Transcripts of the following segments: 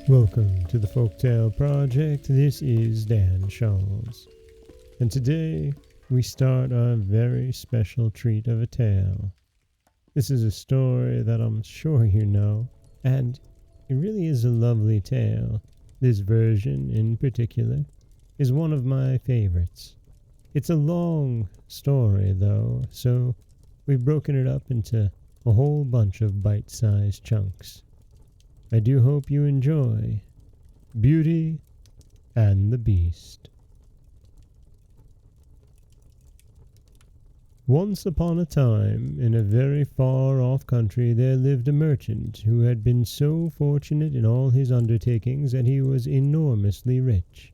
Welcome to the Folktale Project. This is Dan Scholz. And today we start our very special treat of a tale. This is a story that I'm sure you know, and it really is a lovely tale. This version in particular is one of my favorites. It's a long story though, so we've broken it up into a whole bunch of bite-sized chunks. I do hope you enjoy Beauty and the Beast. Once upon a time, in a very far-off country, there lived a merchant who had been so fortunate in all his undertakings that he was enormously rich.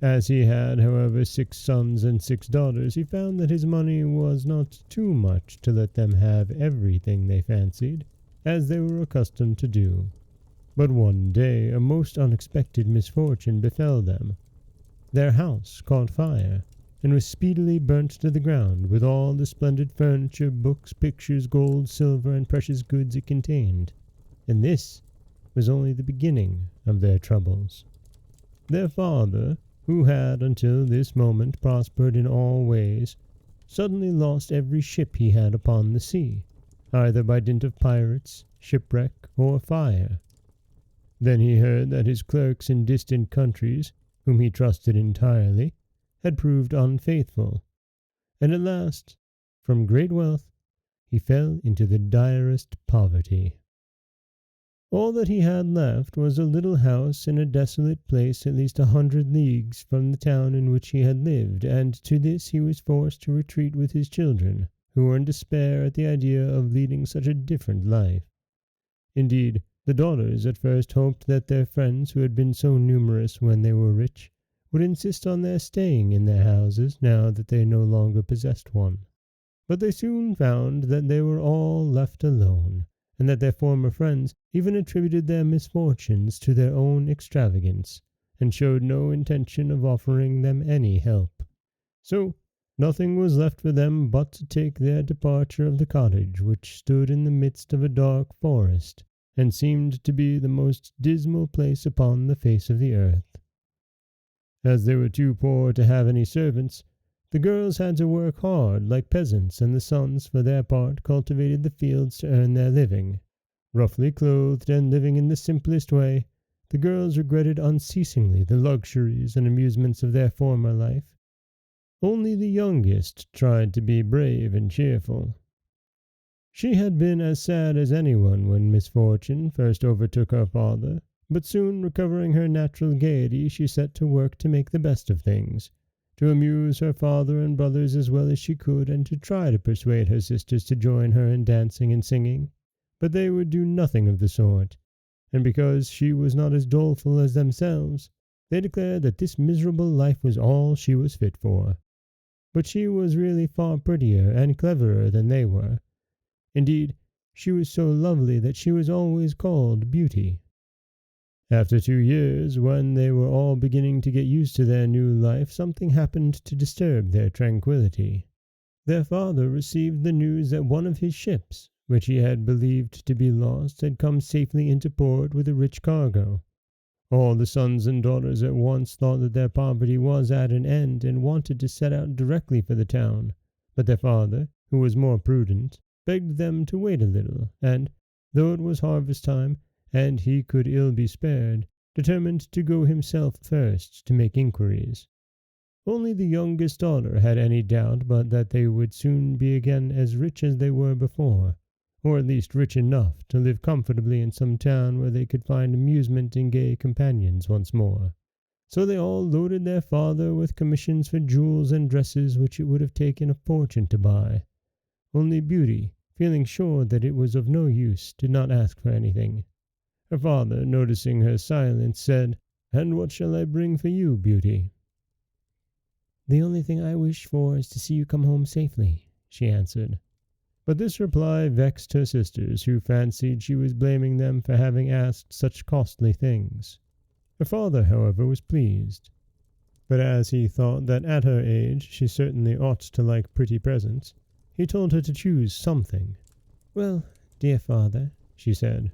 As he had, however, 6 sons and 6 daughters, he found that his money was not too much to let them have everything they fancied, as they were accustomed to do. But one day a most unexpected misfortune befell them. Their house caught fire, and was speedily burnt to the ground, with all the splendid furniture, books, pictures, gold, silver, and precious goods it contained. And this was only the beginning of their troubles. Their father, who had until this moment prospered in all ways, suddenly lost every ship he had upon the sea, either by dint of pirates, shipwreck, or fire. Then he heard that his clerks in distant countries, whom he trusted entirely, had proved unfaithful, and at last, from great wealth, he fell into the direst poverty. All that he had left was a little house in a desolate place at least 100 leagues from the town in which he had lived, and to this he was forced to retreat with his children, who were in despair at the idea of leading such a different life. Indeed, the daughters at first hoped that their friends, who had been so numerous when they were rich, would insist on their staying in their houses now that they no longer possessed one. But they soon found that they were all left alone, and that their former friends even attributed their misfortunes to their own extravagance, and showed no intention of offering them any help. So nothing was left for them but to take their departure of the cottage, which stood in the midst of a dark forest, and seemed to be the most dismal place upon the face of the earth. As they were too poor to have any servants, the girls had to work hard like peasants, and the sons, for their part, cultivated the fields to earn their living. Roughly clothed and living in the simplest way, the girls regretted unceasingly the luxuries and amusements of their former life. Only the youngest tried to be brave and cheerful. She had been as sad as anyone when misfortune first overtook her father, but soon recovering her natural gaiety, she set to work to make the best of things, to amuse her father and brothers as well as she could, and to try to persuade her sisters to join her in dancing and singing. But they would do nothing of the sort, and because she was not as doleful as themselves, they declared that this miserable life was all she was fit for. But she was really far prettier and cleverer than they were. Indeed, she was so lovely that she was always called Beauty. After 2 years, when they were all beginning to get used to their new life, something happened to disturb their tranquillity. Their father received the news that one of his ships, which he had believed to be lost, had come safely into port with a rich cargo. All the sons and daughters at once thought that their poverty was at an end, and wanted to set out directly for the town. But their father, who was more prudent, begged them to wait a little, and, though it was harvest time, and he could ill be spared, determined to go himself first to make inquiries. Only the youngest daughter had any doubt but that they would soon be again as rich as they were before, or at least rich enough to live comfortably in some town where they could find amusement and gay companions once more. So they all loaded their father with commissions for jewels and dresses which it would have taken a fortune to buy. Only Beauty, feeling sure that it was of no use, did not ask for anything. Her father, noticing her silence, said, "And what shall I bring for you, Beauty?" "The only thing I wish for is to see you come home safely," she answered. But this reply vexed her sisters, who fancied she was blaming them for having asked such costly things. Her father, however, was pleased. But as he thought that at her age she certainly ought to like pretty presents, he told her to choose something. "Well, dear father," she said,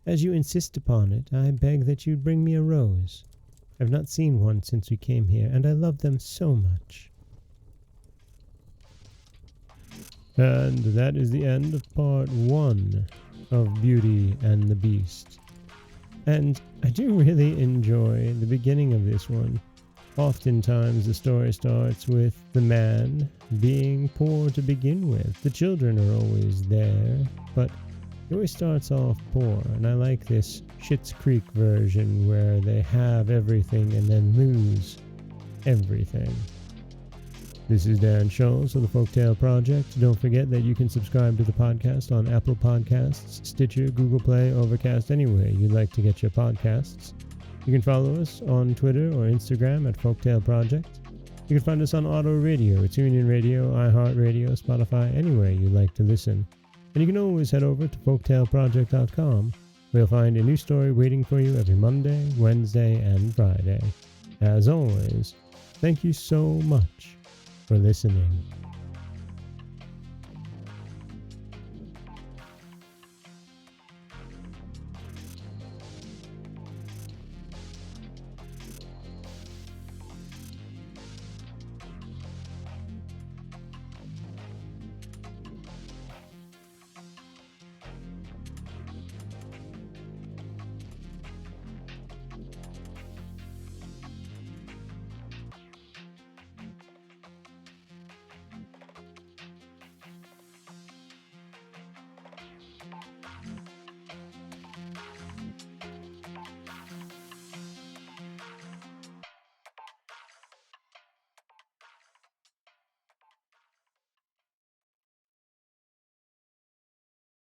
As you insist upon it, I beg that you bring me a rose. I've not seen one since we came here, and I love them so much. And that is the end of part 1 of Beauty and the Beast. And I do really enjoy the beginning of this one. Oftentimes the story starts with the man being poor to begin with. The children are always there, but it always starts off poor. And I like this Schitt's Creek version where they have everything and then lose everything. This is Darren Scholz of the Folktale Project. Don't forget that you can subscribe to the podcast on Apple Podcasts, Stitcher, Google Play, Overcast, anywhere you'd like to get your podcasts. You can follow us on Twitter or Instagram at Folktale Project. You can find us on Auto Radio, TuneIn Radio, iHeartRadio, Spotify, anywhere you'd like to listen. And you can always head over to folktaleproject.com, where you'll find a new story waiting for you every Monday, Wednesday, and Friday. As always, thank you so much for listening.